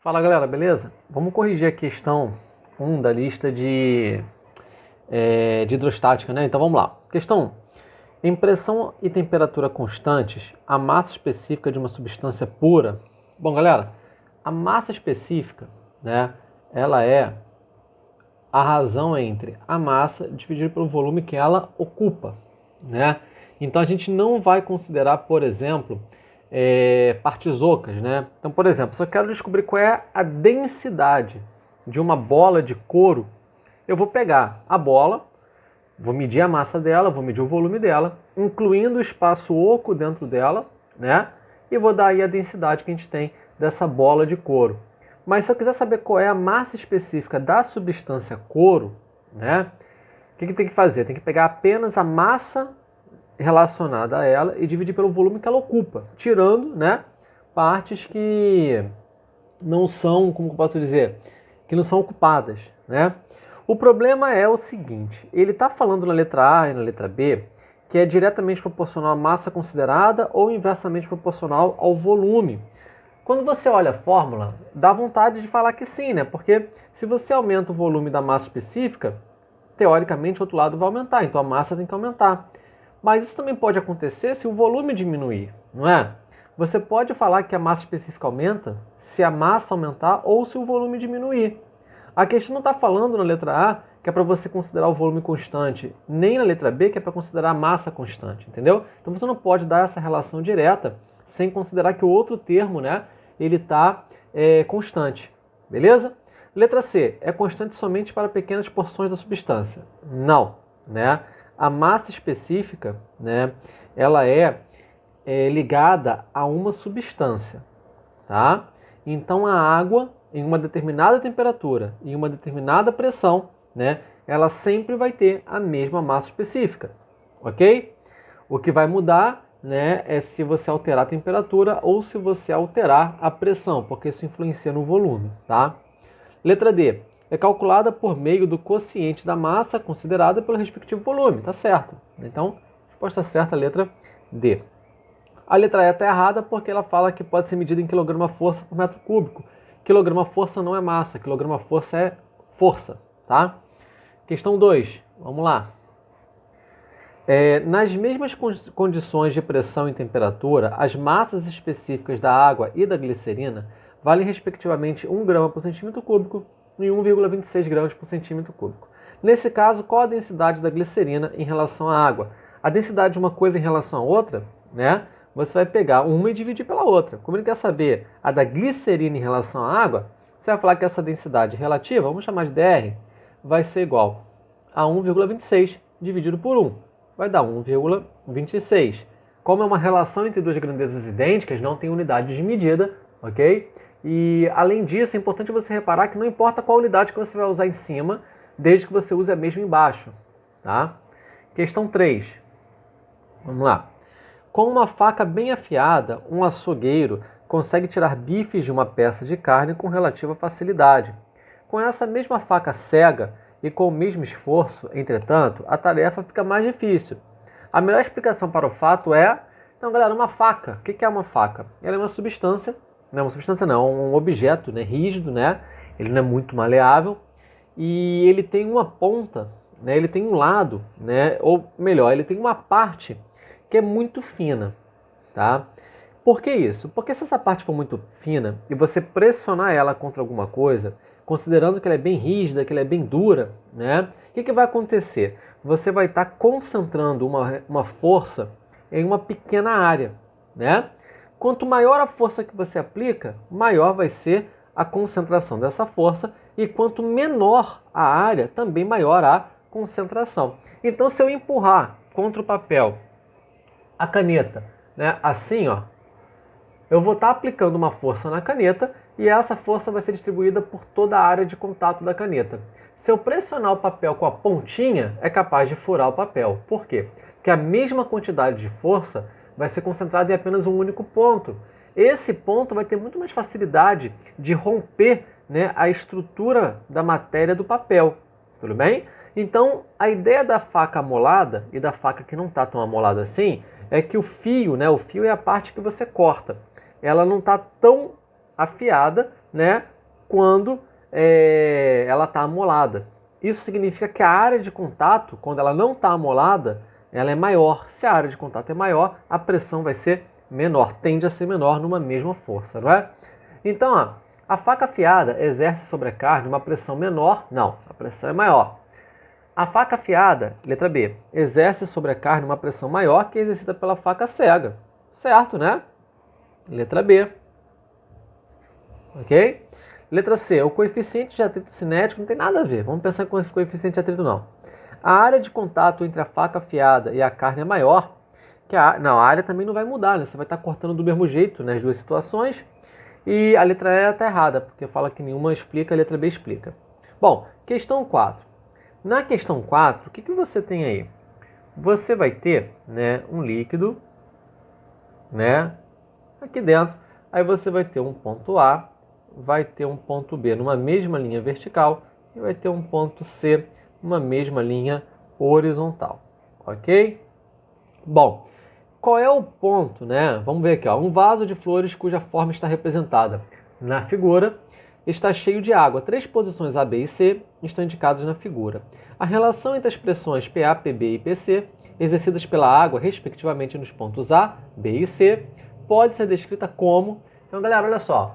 Fala galera, beleza? Vamos corrigir a questão 1 da lista de hidrostática, né? Então vamos lá. Questão 1. Em pressão e temperatura constantes, a massa específica de uma substância pura. Bom galera, a massa específica, né? Ela é a razão entre a massa dividida pelo volume que ela ocupa, né? Então a gente não vai considerar, por exemplo, partes ocas, né? Então, por exemplo, se eu quero descobrir qual é a densidade de uma bola de couro, eu vou pegar a bola, vou medir a massa dela, vou medir o volume dela, incluindo o espaço oco dentro dela, né? E vou dar aí a densidade que a gente tem dessa bola de couro. Mas se eu quiser saber qual é a massa específica da substância couro, né? O que tem que fazer? Tem que pegar apenas a massa relacionada a ela e dividir pelo volume que ela ocupa, tirando, né, partes que não são, como eu posso dizer, que não são ocupadas, né? O problema é o seguinte, ele está falando na letra A e na letra B que é diretamente proporcional à massa considerada ou inversamente proporcional ao volume. Quando você olha a fórmula, dá vontade de falar que sim, né? Porque se você aumenta o volume da massa específica, teoricamente o outro lado vai aumentar, então a massa tem que aumentar. Mas isso também pode acontecer se o volume diminuir, não é? Você pode falar que a massa específica aumenta se a massa aumentar ou se o volume diminuir. A questão não está falando na letra A que é para você considerar o volume constante, nem na letra B que é para considerar a massa constante, entendeu? Então você não pode dar essa relação direta sem considerar que o outro termo, né, ele está constante, beleza? Letra C, é constante somente para pequenas porções da substância. Não, né? A massa específica, né, ela é ligada a uma substância, tá? Então a água, em uma determinada temperatura e uma determinada pressão, né, ela sempre vai ter a mesma massa específica, ok? O que vai mudar, né, é se você alterar a temperatura ou se você alterar a pressão, porque isso influencia no volume, tá? Letra D. É calculada por meio do quociente da massa considerada pelo respectivo volume. Tá certo. Então, resposta certa, letra D. A letra E está errada porque ela fala que pode ser medida em quilograma-força por metro cúbico. Quilograma-força não é massa, quilograma-força é força, tá? Questão 2. Vamos lá. Nas mesmas condições de pressão e temperatura, as massas específicas da água e da glicerina valem respectivamente 1 grama por centímetro cúbico e 1,26 gramas por centímetro cúbico. Nesse caso, qual a densidade da glicerina em relação à água? A densidade de uma coisa em relação à outra, né? Você vai pegar uma e dividir pela outra. Como ele quer saber a da glicerina em relação à água, você vai falar que essa densidade relativa, vamos chamar de dr, vai ser igual a 1,26 dividido por 1. Vai dar 1,26. Como é uma relação entre duas grandezas idênticas, não tem unidade de medida, ok? E, além disso, é importante você reparar que não importa qual unidade que você vai usar em cima, desde que você use a mesma embaixo, tá? Questão 3. Vamos lá. Com uma faca bem afiada, um açougueiro consegue tirar bifes de uma peça de carne com relativa facilidade. Com essa mesma faca cega e com o mesmo esforço, entretanto, a tarefa fica mais difícil. A melhor explicação para o fato é... Então, galera, uma faca. O que é uma faca? Ela é uma substância... Não, uma substância não, um objeto, né, rígido, né? Ele não é muito maleável e ele tem uma ponta, né? Ele tem um lado, né? Ou melhor, ele tem uma parte que é muito fina, tá? Por que isso? Porque se essa parte for muito fina e você pressionar ela contra alguma coisa, considerando que ela é bem rígida, que ela é bem dura, né? O que vai acontecer? Você vai estar concentrando uma força em uma pequena área, né? Quanto maior a força que você aplica, maior vai ser a concentração dessa força e quanto menor a área, também maior a concentração. Então, se eu empurrar contra o papel a caneta, né, assim, ó, eu vou estar aplicando uma força na caneta e essa força vai ser distribuída por toda a área de contato da caneta. Se eu pressionar o papel com a pontinha, é capaz de furar o papel. Por quê? Porque a mesma quantidade de força vai ser concentrada em apenas um único ponto. Esse ponto vai ter muito mais facilidade de romper, né, a estrutura da matéria do papel. Tudo bem? Então, a ideia da faca amolada e da faca que não está tão amolada assim é que o fio, né, o fio é a parte que você corta. Ela não está tão afiada, né, quando ela está amolada. Isso significa que a área de contato, quando ela não está amolada, ela é maior. Se a área de contato é maior, a pressão vai ser menor, tende a ser menor numa mesma força, não é? Então, ó, a faca afiada exerce sobre a carne uma pressão menor? Não, a pressão é maior. A faca afiada, letra B, exerce sobre a carne uma pressão maior que é exercida pela faca cega. Certo, né? Letra B. Ok? Letra C, o coeficiente de atrito cinético não tem nada a ver. Vamos pensar com esse coeficiente de atrito não. A área de contato entre a faca afiada e a carne é maior. Não, a área também não vai mudar, né? Você vai estar cortando do mesmo jeito nas duas situações. E a letra E está errada, porque fala que nenhuma explica, a letra B explica. Bom, questão 4. Na questão 4, o que você tem aí? Você vai ter, né, um líquido, né, aqui dentro. Aí você vai ter um ponto A, vai ter um ponto B numa mesma linha vertical e vai ter um ponto C numa mesma linha horizontal. Ok? Bom, qual é o ponto, né? Vamos ver aqui, ó. Um vaso de flores cuja forma está representada na figura está cheio de água. 3 posições A, B e C estão indicadas na figura. A relação entre as pressões PA, PB e PC, exercidas pela água, respectivamente nos pontos A, B e C, pode ser descrita como... Então, galera, olha só.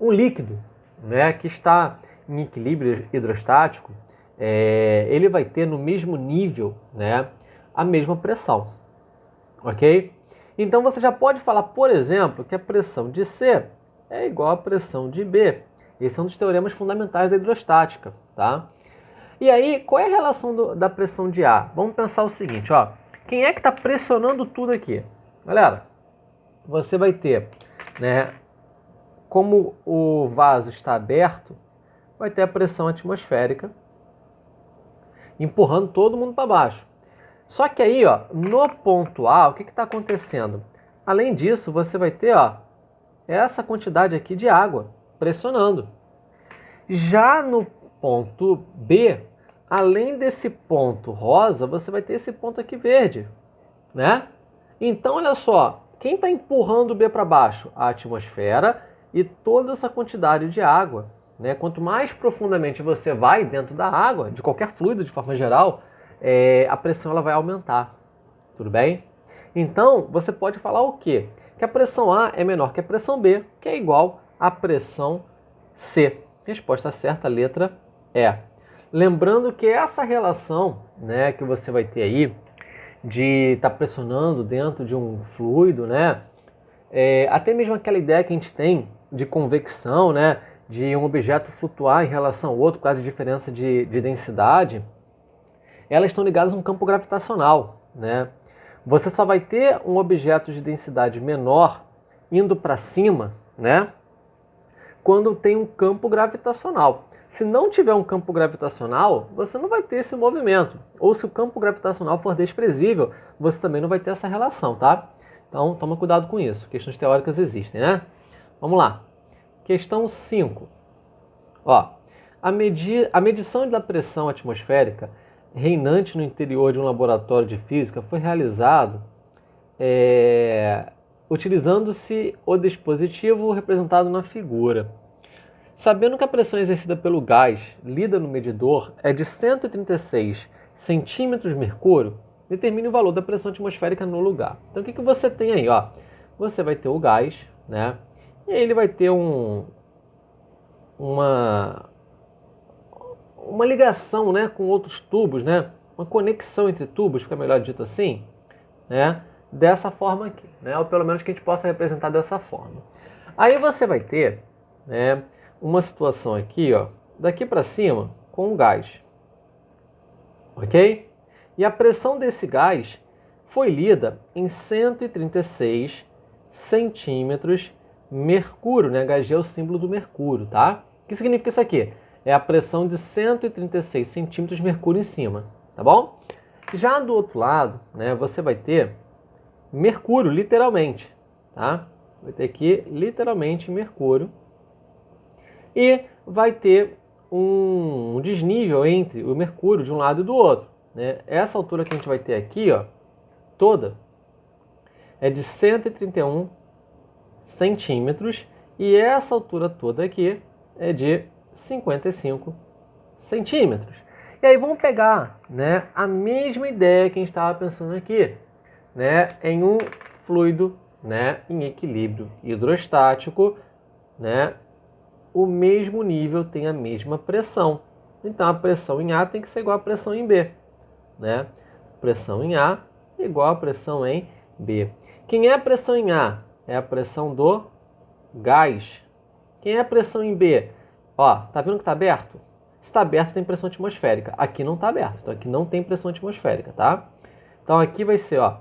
Um líquido, né, que está em equilíbrio hidrostático, ele vai ter no mesmo nível, né, a mesma pressão. Ok? Então você já pode falar, por exemplo, que a pressão de C é igual à pressão de B. Esse é um dos teoremas fundamentais da hidrostática, tá? E aí, qual é a relação da pressão de A? Vamos pensar o seguinte, ó. Quem é que está pressionando tudo aqui? Galera, você vai ter, né, como o vaso está aberto, vai ter a pressão atmosférica empurrando todo mundo para baixo. Só que aí, ó, no ponto A, o que está acontecendo? Além disso, você vai ter, ó, essa quantidade aqui de água pressionando. Já no ponto B, além desse ponto rosa, você vai ter esse ponto aqui verde, né? Então, olha só, quem está empurrando o B para baixo? A atmosfera e toda essa quantidade de água, né? Quanto mais profundamente você vai dentro da água, de qualquer fluido de forma geral, a pressão ela vai aumentar, tudo bem? Então, você pode falar o quê? Que a pressão A é menor que a pressão B, que é igual à pressão C. Resposta certa, letra E. Lembrando que essa relação, né, que você vai ter aí, de estar pressionando dentro de um fluido, né, até mesmo aquela ideia que a gente tem de convecção, né, de um objeto flutuar em relação ao outro por causa de diferença de densidade, elas estão ligadas a um campo gravitacional, né? Você só vai ter um objeto de densidade menor indo para cima, né, quando tem um campo gravitacional. Se não tiver um campo gravitacional, você não vai ter esse movimento. Ou se o campo gravitacional for desprezível, você também não vai ter essa relação, tá? Então, toma cuidado com isso. Questões teóricas existem, né? Vamos lá. Questão 5. Ó, a medição da pressão atmosférica reinante no interior de um laboratório de física foi realizado utilizando-se o dispositivo representado na figura. Sabendo que a pressão exercida pelo gás lida no medidor é de 136 centímetros mercúrio, determine o valor da pressão atmosférica no lugar. Então o que você tem aí? Ó? Você vai ter o gás, né? E aí ele vai ter uma ligação, né, com outros tubos, né? Uma conexão entre tubos, fica melhor dito assim, né? Dessa forma aqui, né? Ou pelo menos que a gente possa representar dessa forma. Aí você vai ter, né, uma situação aqui, ó, daqui para cima, com o gás, ok? E a pressão desse gás foi lida em 136 centímetros mercúrio, né? Hg é o símbolo do mercúrio, tá? O que significa isso aqui? É a pressão de 136 centímetros mercúrio em cima, tá bom? Já do outro lado, né, você vai ter mercúrio, literalmente, tá? Vai ter aqui, literalmente, mercúrio. E vai ter um desnível entre o mercúrio de um lado e do outro, né? Essa altura que a gente vai ter aqui, ó, toda, é de 131 centímetros. E essa altura toda aqui é de 55 centímetros. E aí vamos pegar, né, a mesma ideia que a gente estava pensando aqui, né, em um fluido, né, em equilíbrio hidrostático, né, o mesmo nível tem a mesma pressão. Então a pressão em A tem que ser igual à pressão em B, né? Pressão em A igual à pressão em B. Quem é a pressão em A? É a pressão do gás. Quem é a pressão em B? Ó, tá vendo que está aberto? Se está aberto tem pressão atmosférica. Aqui não está aberto, então aqui não tem pressão atmosférica, tá? Então aqui vai ser, ó,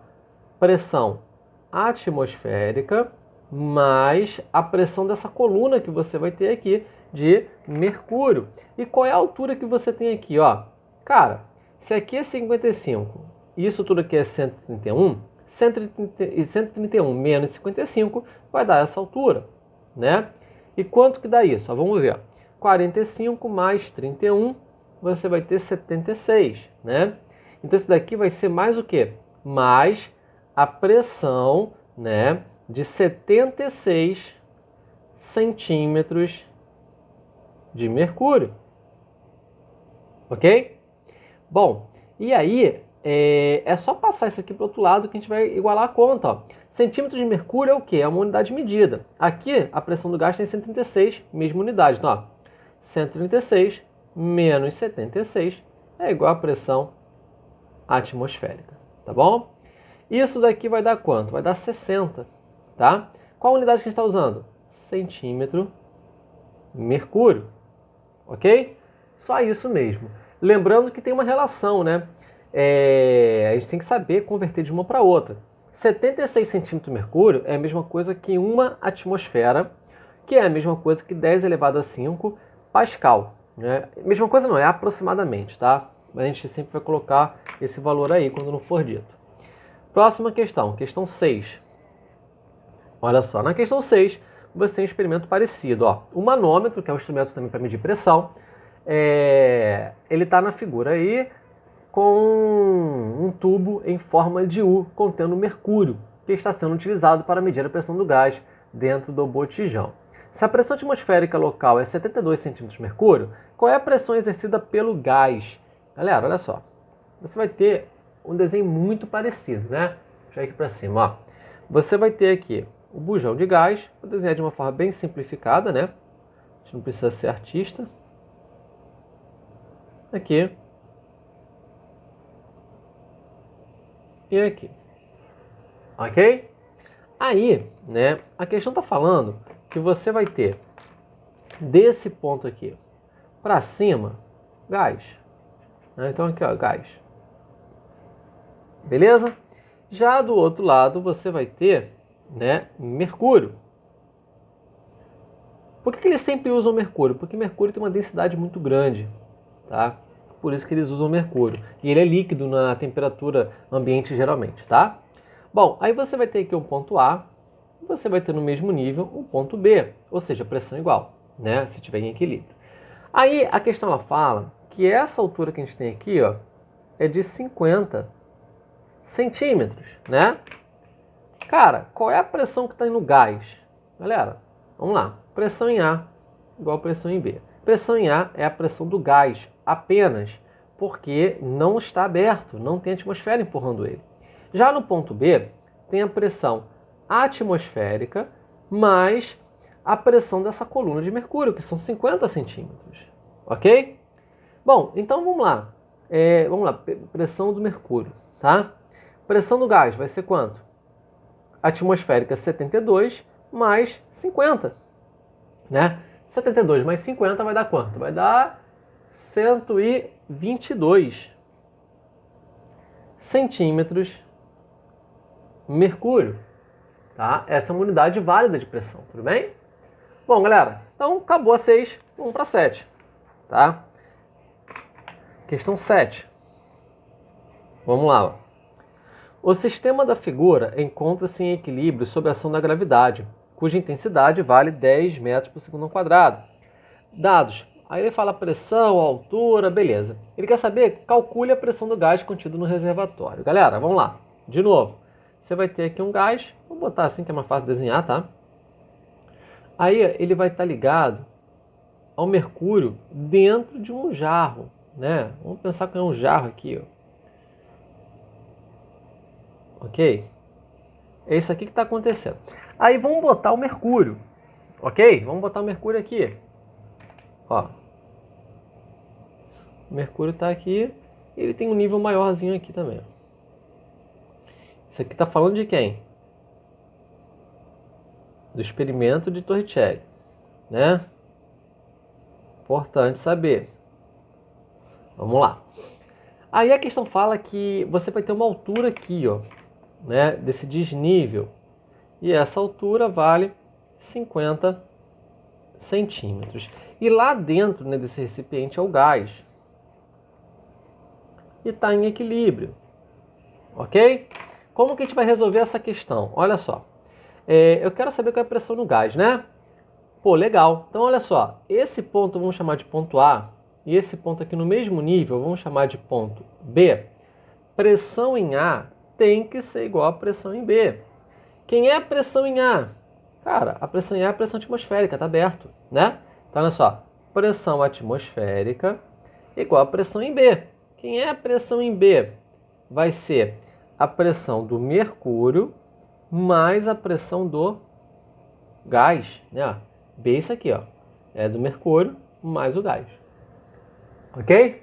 pressão atmosférica mais a pressão dessa coluna que você vai ter aqui de mercúrio. E qual é a altura que você tem aqui, ó? Cara, se aqui é 55 e isso tudo aqui é 131, 131 menos 55 vai dar essa altura, né? E quanto que dá isso? Ó, vamos ver. 45 mais 31, você vai ter 76, né? Então isso daqui vai ser mais o quê? Mais a pressão, né, de 76 centímetros de mercúrio. Ok? Bom, e aí é só passar isso aqui para o outro lado que a gente vai igualar a conta. Ó. Centímetros de mercúrio é o quê? É uma unidade medida. Aqui a pressão do gás tem 136, mesma unidade. Então, ó, 136 menos 76 é igual à pressão atmosférica. Tá bom? Isso daqui vai dar quanto? Vai dar 60, tá? Qual unidade que a gente está usando? Centímetro mercúrio, ok? Só isso mesmo. Lembrando que tem uma relação, né? A gente tem que saber converter de uma para outra. 76 centímetros mercúrio é a mesma coisa que uma atmosfera, que é a mesma coisa que 10 elevado a 5 Pascal. Né? Mesma coisa não, é aproximadamente, tá? Mas a gente sempre vai colocar esse valor aí quando não for dito. Próxima questão, questão 6. Olha só, na questão 6, você tem um experimento parecido. Ó. O manômetro, que é um instrumento também para medir pressão, ele está na figura aí com um tubo em forma de U contendo mercúrio, que está sendo utilizado para medir a pressão do gás dentro do botijão. Se a pressão atmosférica local é 72 centímetros de mercúrio, qual é a pressão exercida pelo gás? Galera, olha só, você vai ter um desenho muito parecido, né? Deixa eu ir aqui para cima, ó. Você vai ter aqui o bujão de gás, vou desenhar de uma forma bem simplificada, né? A gente não precisa ser artista. Aqui. E aqui. Ok? Aí, né, a questão está falando que você vai ter desse ponto aqui para cima, gás. Né? Então aqui, ó, gás. Beleza? Já do outro lado você vai ter, né, mercúrio. Por que eles sempre usam mercúrio? Porque mercúrio tem uma densidade muito grande, tá? Por isso que eles usam mercúrio. E ele é líquido na temperatura ambiente geralmente, tá? Bom, aí você vai ter aqui um ponto A, você vai ter no mesmo nível um ponto B, ou seja, pressão igual, né? Se tiver em equilíbrio. Aí a questão ela fala que essa altura que a gente tem aqui, ó, é de 50 centímetros, né? Cara, qual é a pressão que está aí no gás? Galera, vamos lá. Pressão em A igual a pressão em B. Pressão em A é a pressão do gás apenas, porque não está aberto, não tem atmosfera empurrando ele. Já no ponto B, tem a pressão atmosférica mais a pressão dessa coluna de mercúrio, que são 50 centímetros. Ok? Bom, então vamos lá. Vamos lá, pressão do mercúrio, tá? Pressão do gás vai ser quanto? Atmosférica 72 mais 50, né? 72 mais 50 vai dar quanto? Vai dar 122 centímetros mercúrio, tá? Essa é uma unidade válida de pressão, tudo bem? Bom, galera, então acabou a 6, vamos para 7, tá? Questão 7. Vamos lá, ó. O sistema da figura encontra-se em equilíbrio sob a ação da gravidade, cuja intensidade vale 10 metros por segundo ao quadrado. Dados. Aí ele fala pressão, altura, beleza. Ele quer saber, calcule a pressão do gás contido no reservatório. Galera, vamos lá. De novo, você vai ter aqui um gás, vou botar assim que é mais fácil de desenhar, tá? Aí ele vai estar ligado ao mercúrio dentro de um jarro, né? Vamos pensar que é um jarro aqui, ó. Ok? É isso aqui que está acontecendo. Aí vamos botar o mercúrio, ok? Vamos botar o mercúrio aqui. Ó. O mercúrio está aqui e ele tem um nível maiorzinho aqui também. Isso aqui está falando de quem? Do experimento de Torricelli, né? Importante saber. Vamos lá. Aí a questão fala que você vai ter uma altura aqui, ó, né, desse desnível. E essa altura vale 50 centímetros. E lá dentro, né, desse recipiente é o gás. E está em equilíbrio. Ok? Como que a gente vai resolver essa questão? Olha só. Eu quero saber qual é a pressão no gás, né? Pô, legal. Então, olha só. Esse ponto vamos chamar de ponto A. E esse ponto aqui no mesmo nível vamos chamar de ponto B. Pressão em A tem que ser igual à pressão em B. Quem é a pressão em A? Cara, a pressão em A é a pressão atmosférica, tá aberto, né? Então, olha só. Pressão atmosférica igual a pressão em B. Quem é a pressão em B? Vai ser a pressão do mercúrio mais a pressão do gás, né? B é isso aqui, ó. É do mercúrio mais o gás. Ok?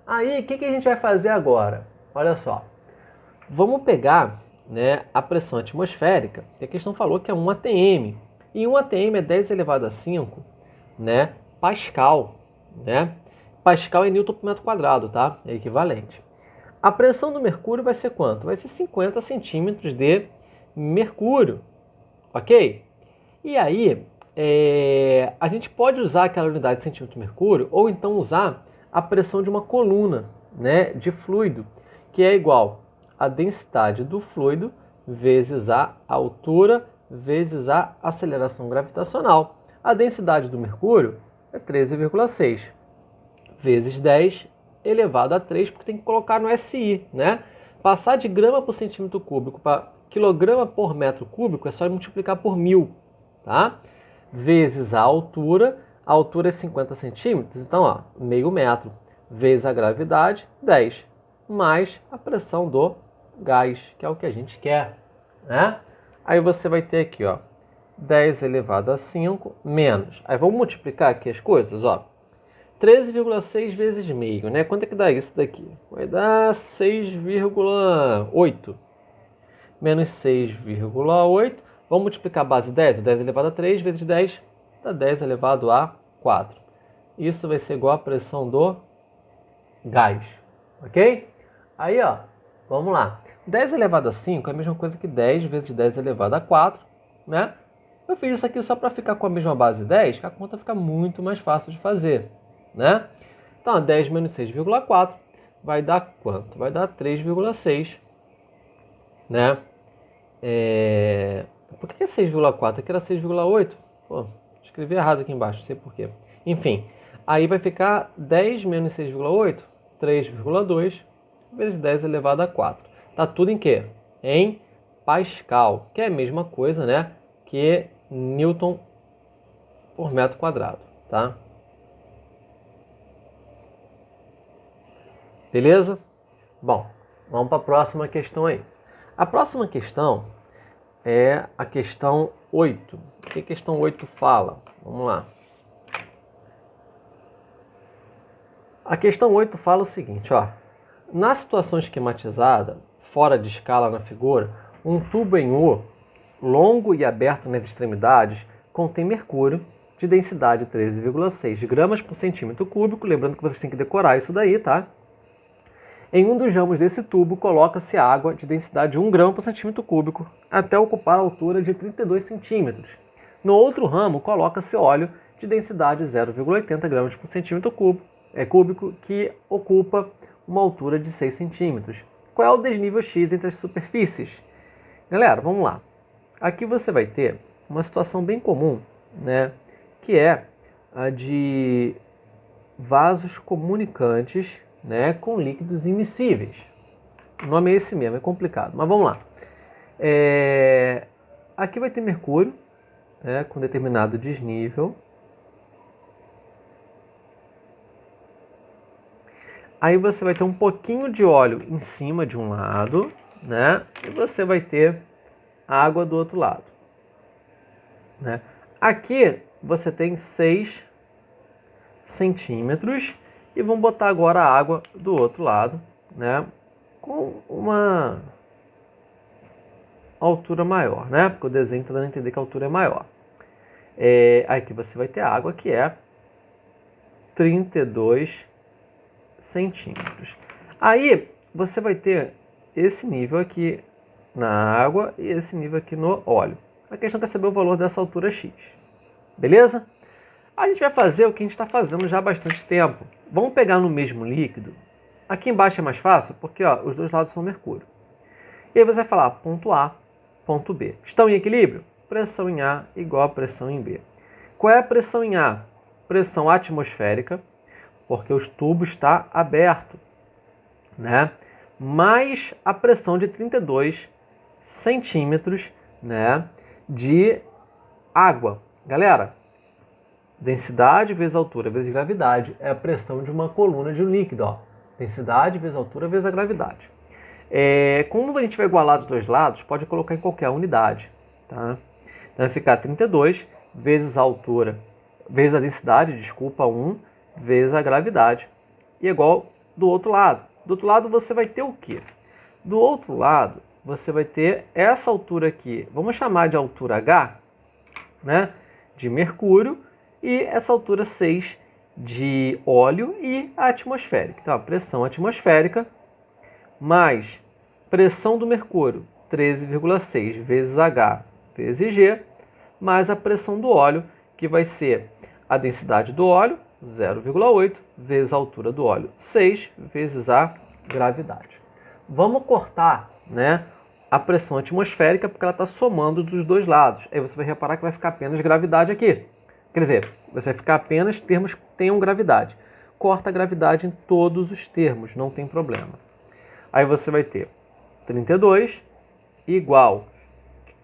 Aí, o que a gente vai fazer agora? Olha só. Vamos pegar, né, a pressão atmosférica, que a questão falou que é 1 atm. E 1 atm é 10 elevado a 5, né, Pascal, né? Pascal é Newton por metro quadrado, tá? É equivalente. A pressão do mercúrio vai ser quanto? Vai ser 50 centímetros de mercúrio, ok? E aí, a gente pode usar aquela unidade de centímetro de mercúrio ou então usar a pressão de uma coluna, né, de fluido, que é igual a densidade do fluido vezes a altura vezes a aceleração gravitacional. A densidade do mercúrio é 13,6 vezes 10 elevado a 3, porque tem que colocar no SI, né? Passar de grama por centímetro cúbico para quilograma por metro cúbico é só multiplicar por 1000, tá? Vezes a altura é 50 centímetros, então, ó, meio metro, vezes a gravidade, 10, mais a pressão do gás, que é o que a gente quer, né? Aí você vai ter aqui, ó, 10 elevado a 5 menos. Aí vamos multiplicar aqui as coisas, ó. 13,6 vezes meio, né? Quanto é que dá isso daqui? Vai dar 6,8. Menos 6,8. Vamos multiplicar a base 10. 10 elevado a 3 vezes 10 dá 10 elevado a 4. Isso vai ser igual à pressão do gás. Ok? Aí, ó, vamos lá. 10 elevado a 5 é a mesma coisa que 10 vezes 10 elevado a 4, né? Eu fiz isso aqui só para ficar com a mesma base 10, que a conta fica muito mais fácil de fazer, né? Então, 10 menos 6,4 vai dar quanto? Vai dar 3,6, né? Por que é 6,4? Aqui era 6,8. Pô, escrevi errado aqui embaixo, não sei porquê. Enfim, aí vai ficar 10 menos 6,8, 3,2 vezes 10 elevado a 4. Tá tudo em quê? Em Pascal, que é a mesma coisa, né, que Newton por metro quadrado, tá? Beleza? Bom, vamos para a próxima questão aí. A próxima questão é a questão 8. O que a questão 8 fala? Vamos lá. A questão 8 fala o seguinte, ó. Na situação esquematizada, fora de escala na figura, um tubo em U, longo e aberto nas extremidades, contém mercúrio de densidade 13,6 gramas por centímetro cúbico. Lembrando que vocês têm que decorar isso daí, tá? Em um dos ramos desse tubo, coloca-se água de densidade 1 grama por centímetro cúbico, até ocupar a altura de 32 centímetros. No outro ramo, coloca-se óleo de densidade 0,80 gramas por centímetro cúbico, que ocupa uma altura de 6 centímetros. Qual é o desnível X entre as superfícies? Galera, vamos lá. Aqui você vai ter uma situação bem comum, né, que é a de vasos comunicantes, né, com líquidos immiscíveis. O nome é esse mesmo, é complicado, mas vamos lá. Aqui vai ter mercúrio, né, com determinado desnível. Aí você vai ter um pouquinho de óleo em cima de um lado, né? E você vai ter água do outro lado, né? Aqui você tem 6 centímetros e vamos botar agora a água do outro lado, né? Com uma altura maior, né? Porque o desenho está dando a entender que a altura é maior. Aqui você vai ter água que é 32 centímetros. Aí você vai ter esse nível aqui na água e esse nível aqui no óleo. A questão é saber o valor dessa altura X. Beleza? A gente vai fazer o que a gente está fazendo já há bastante tempo. Vamos pegar no mesmo líquido. Aqui embaixo é mais fácil porque ó, os dois lados são mercúrio. E aí você vai falar ponto A, ponto B. Estão em equilíbrio? Pressão em A igual a pressão em B. Qual é a pressão em A? Pressão atmosférica, porque o tubo está aberto, né? Mais a pressão de 32 centímetros, né, de água. Galera, densidade vezes altura vezes gravidade é a pressão de uma coluna de um líquido. Ó. Densidade vezes altura vezes a gravidade. Como a gente vai igualar dos dois lados, pode colocar em qualquer unidade. Tá? Então vai ficar 32 vezes a altura, vezes a densidade, desculpa, 1, vezes a gravidade. E igual do outro lado. Do outro lado você vai ter o quê? Do outro lado você vai ter essa altura aqui, vamos chamar de altura H, né? De mercúrio, e essa altura 6 de óleo e a atmosférica. Então, a pressão atmosférica mais pressão do mercúrio, 13,6 vezes H vezes G, mais a pressão do óleo, que vai ser a densidade do óleo, 0,8, vezes a altura do óleo, 6, vezes a gravidade. Vamos cortar, né, a pressão atmosférica, porque ela está somando dos dois lados. Aí você vai reparar que vai ficar apenas gravidade aqui. Quer dizer, você vai ficar apenas termos que tenham gravidade. Corta a gravidade em todos os termos, não tem problema. Aí você vai ter 32 igual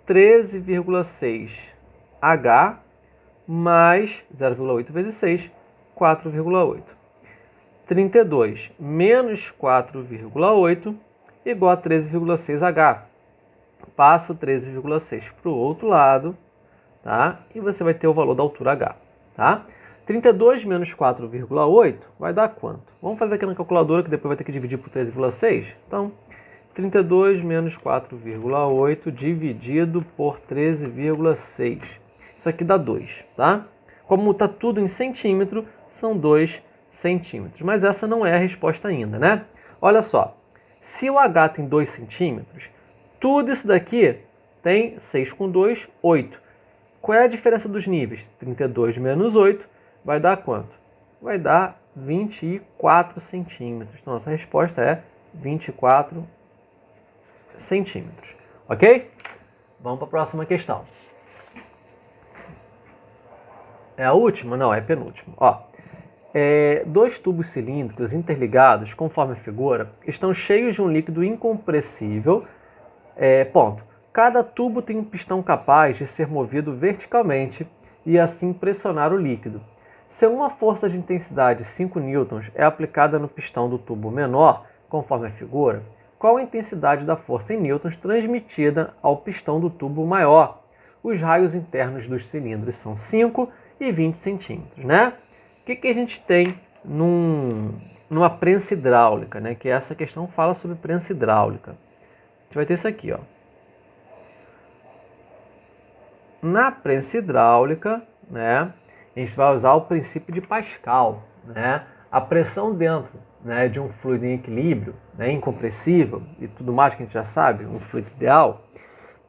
13,6 H mais 0,8 vezes 6, 4,8. 32 menos 4,8 igual a 13,6 H. Passo 13,6 para o outro lado, tá? E você vai ter o valor da altura H, tá? 32 menos 4,8 vai dar quanto? Vamos fazer aqui na calculadora, que depois vai ter que dividir por 13,6. Então, 32 menos 4,8 dividido por 13,6. Isso aqui dá 2, tá? Como está tudo em centímetro, são 2 centímetros. Mas essa não é a resposta ainda, né? Olha só, se o H tem 2 centímetros, tudo isso daqui tem 6 com 2, 8. Qual é a diferença dos níveis? 32 menos 8 vai dar quanto? Vai dar 24 centímetros. Então, nossa resposta é 24 centímetros. Ok? Vamos para a próxima questão. É a última? Não, é a penúltima. Ó, dois tubos cilíndricos interligados, conforme a figura, estão cheios de um líquido incompressível. Ponto. Cada tubo tem um pistão capaz de ser movido verticalmente e assim pressionar o líquido. Se uma força de intensidade 5 newtons é aplicada no pistão do tubo menor, conforme a figura, qual a intensidade da força em newtons transmitida ao pistão do tubo maior? Os raios internos dos cilindros são 5 e 20 centímetros, né? O que a gente tem numa prensa hidráulica, né? Que essa questão fala sobre prensa hidráulica. A gente vai ter isso aqui, ó. Na prensa hidráulica, né, a gente vai usar o princípio de Pascal, né? A pressão dentro, né, de um fluido em equilíbrio, né, incompressível e tudo mais que a gente já sabe, um fluido ideal,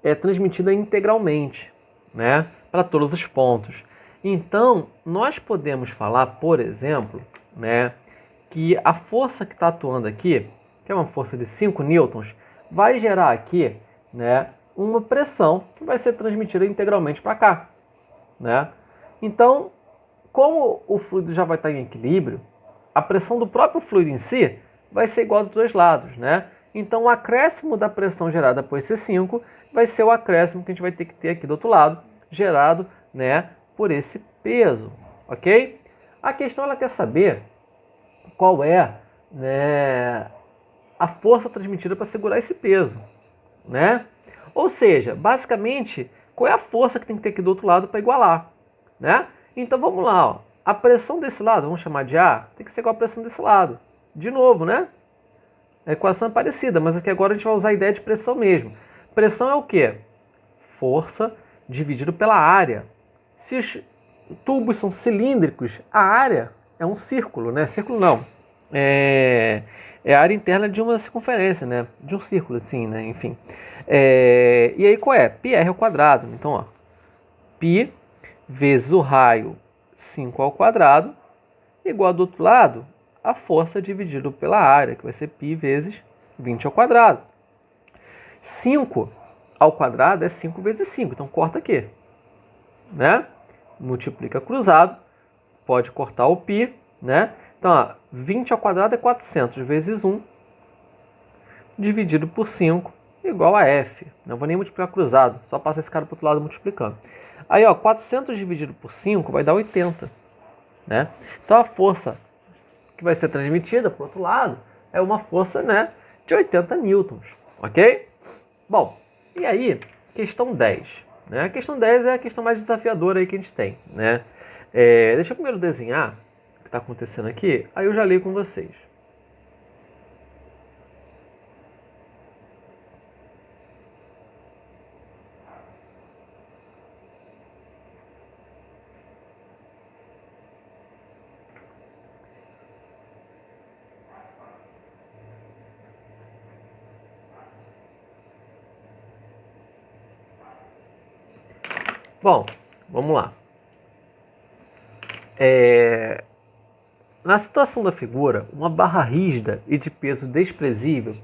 é transmitida integralmente, né, para todos os pontos. Então, nós podemos falar, por exemplo, né, que a força que está atuando aqui, que é uma força de 5 newtons, vai gerar aqui, né, uma pressão que vai ser transmitida integralmente para cá, né? Então, como o fluido já vai estar em equilíbrio, a pressão do próprio fluido em si vai ser igual dos dois lados, né? Então, o acréscimo da pressão gerada por esse 5 vai ser o acréscimo que a gente vai ter que ter aqui do outro lado, gerado, né, por esse peso, ok? A questão ela quer saber qual é né, a força transmitida para segurar esse peso, né? Ou seja, basicamente, qual é a força que tem que ter aqui do outro lado para igualar, né? Então vamos lá, ó. A pressão desse lado, vamos chamar de A, tem que ser igual a pressão desse lado. De novo, né? A equação é parecida, mas aqui agora a gente vai usar a ideia de pressão mesmo. Pressão é o quê? Força dividido pela área. Se os tubos são cilíndricos, a área é um círculo, né? Círculo não. É a área interna de uma circunferência, né? De um círculo, assim, né? Enfim. E aí qual é? Πr ao quadrado. Então, ó, π vezes o raio 5 ao quadrado, igual do outro lado, a força dividido pela área, que vai ser π vezes 20 ao quadrado. 5 ao quadrado é 5 vezes 5, então corta aqui, né? Multiplica cruzado, pode cortar o π, né? Então, ó, 20 ao quadrado é 400 vezes 1, dividido por 5, igual a F. Não vou nem multiplicar cruzado, só passa esse cara para o outro lado multiplicando. Aí, ó, 400 dividido por 5 vai dar 80, né? Então, a força que vai ser transmitida para o outro lado é uma força, né, de 80 newtons, ok? Bom, e aí, questão 10. Né? A questão 10 é a questão mais desafiadora aí que a gente tem, né? Deixa eu primeiro desenhar o que está acontecendo aqui, aí eu já leio com vocês. Bom, vamos lá. Na situação da figura, uma barra rígida e de peso desprezível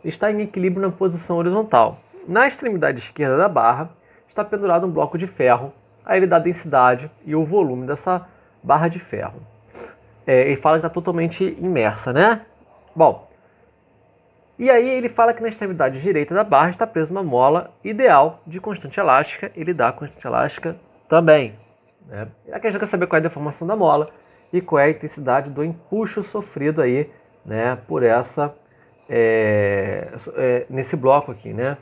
está em equilíbrio na posição horizontal. Na extremidade esquerda da barra está pendurado um bloco de ferro. Aí ele dá a densidade e o volume dessa barra de ferro. Ele fala que está totalmente imersa, né? Bom, e aí ele fala que na extremidade direita da barra está presa uma mola ideal de constante elástica. Ele dá a constante elástica também, né? Aqui a gente quer saber qual é a deformação da mola e qual é a intensidade do empuxo sofrido aí, né, por essa nesse bloco aqui, né?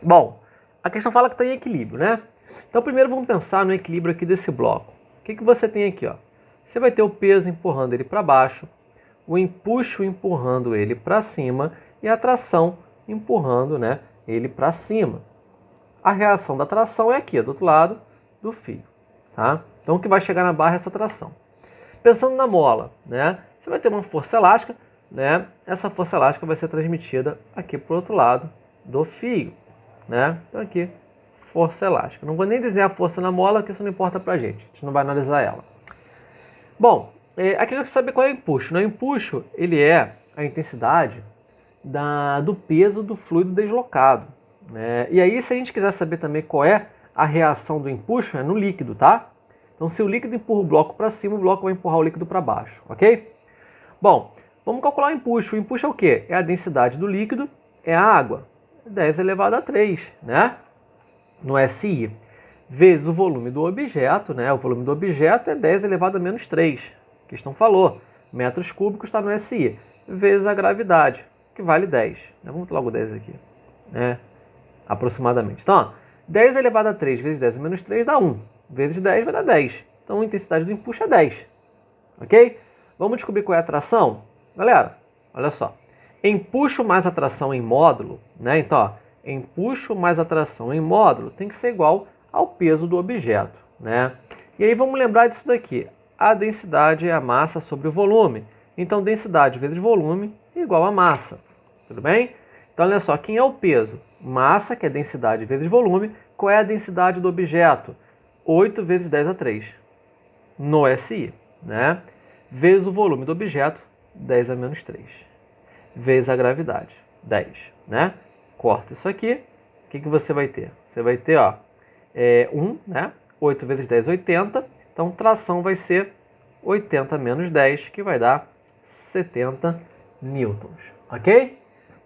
Bom, a questão fala que está em equilíbrio, né? Então primeiro vamos pensar no equilíbrio aqui desse bloco. O que você tem aqui, ó? Você vai ter o peso empurrando ele para baixo, o empuxo empurrando ele para cima e a tração empurrando, né, ele para cima. A reação da tração é aqui, do outro lado do fio, tá? Então o que vai chegar na barra é essa tração. Pensando na mola, né, você vai ter uma força elástica, né? Essa força elástica vai ser transmitida aqui para o outro lado do fio, né? Então aqui, força elástica. Não vou nem dizer a força na mola, porque isso não importa para a gente não vai analisar ela. Bom, aqui a gente sabe qual é o empuxo. O empuxo, ele é a intensidade do peso do fluido deslocado, né? E aí, se a gente quiser saber também qual é a reação do empuxo, é no líquido, tá? Então, se o líquido empurra o bloco para cima, o bloco vai empurrar o líquido para baixo, ok? Bom, vamos calcular o empuxo. O empuxo é o quê? É a densidade do líquido, é a água, 10 elevado a 3, né? No SI. Vezes o volume do objeto, né? O volume do objeto é 10 elevado a menos 3. A questão falou. Metros cúbicos está no SI. Vezes a gravidade, que vale 10. Vamos botar logo 10 aqui, né? Aproximadamente. Então, ó, 10 elevado a 3 vezes 10 menos 3 dá 1. Vezes 10 vai dar 10. Então, a intensidade do empuxo é 10. Ok? Vamos descobrir qual é a tração? Galera, olha só. Empuxo mais atração em módulo, né? Então, ó, empuxo mais atração em módulo tem que ser igual ao peso do objeto, né? E aí vamos lembrar disso daqui. A densidade é a massa sobre o volume. Então, densidade vezes volume igual a massa. Tudo bem? Então, olha só, quem é o peso? Massa, que é densidade vezes volume. Qual é a densidade do objeto? 8 vezes 10 a 3. No SI, né? Vezes o volume do objeto, 10 a menos 3. Vezes a gravidade, 10, né? Corta isso aqui. O que você vai ter? Você vai ter, ó, 1, né? 8 vezes 10, 80. Então, tração vai ser 80 menos 10, que vai dar 70 newtons, ok?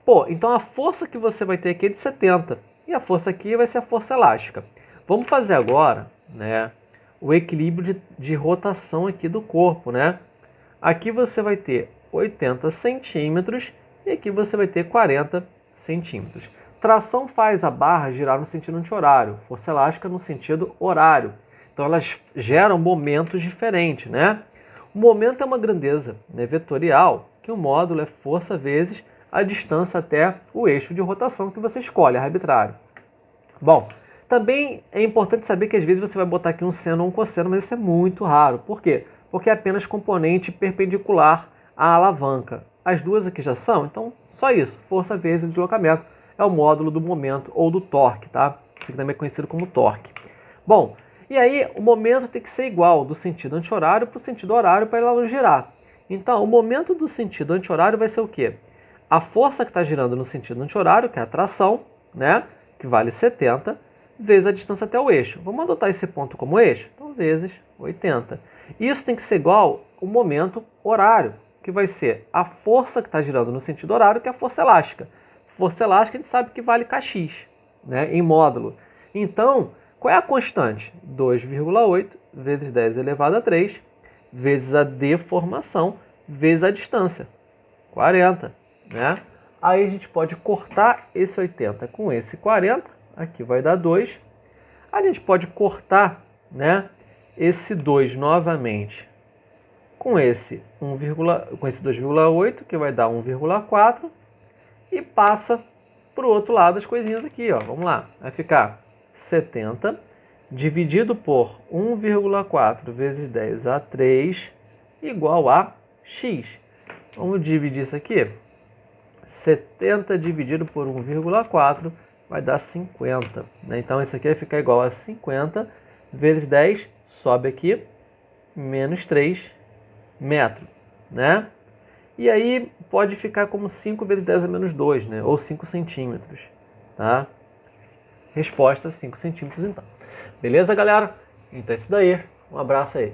Pô, então a força que você vai ter aqui é de 70. E a força aqui vai ser a força elástica. Vamos fazer agora, né, o equilíbrio de rotação aqui do corpo, né? Aqui você vai ter 80 centímetros e aqui você vai ter 40 centímetros. Tração faz a barra girar no sentido anti-horário, força elástica no sentido horário. Então elas geram momentos diferentes, né? O momento é uma grandeza, né, vetorial, que o módulo é força vezes a distância até o eixo de rotação que você escolhe, arbitrário. Bom, também é importante saber que às vezes você vai botar aqui um seno ou um cosseno, mas isso é muito raro. Por quê? Porque é apenas componente perpendicular à alavanca. As duas aqui já são, então só isso, força vezes deslocamento. É o módulo do momento ou do torque, tá? Isso aqui também é conhecido como torque. Bom, e aí o momento tem que ser igual do sentido anti-horário para o sentido horário para ela girar. Então, o momento do sentido anti-horário vai ser o quê? A força que está girando no sentido anti-horário, que é a tração, né? Que vale 70, vezes a distância até o eixo. Vamos adotar esse ponto como eixo? Então, vezes 80. Isso tem que ser igual ao momento horário, que vai ser a força que está girando no sentido horário, que é a força elástica. Força elástica a gente sabe que vale kx, né, em módulo. Então, qual é a constante? 2,8 vezes 10 elevado a 3, vezes a deformação, vezes a distância, 40. Né? Aí a gente pode cortar esse 80 com esse 40, aqui vai dar 2. A gente pode cortar, né, esse 2 novamente com esse 2,8, que vai dar 1,4, e passa para o outro lado as coisinhas aqui, ó. Vamos lá, vai ficar 70 dividido por 1,4 vezes 10 a 3 igual a x. Vamos dividir isso aqui. 70 dividido por 1,4 vai dar 50. Né? Então isso aqui vai ficar igual a 50 vezes 10, sobe aqui, menos 3 metros. Né? E aí pode ficar como 5 vezes 10 a menos 2, né? Ou 5 centímetros. Tá? Resposta 5 centímetros então. Beleza, galera? Então é isso daí. Um abraço aí.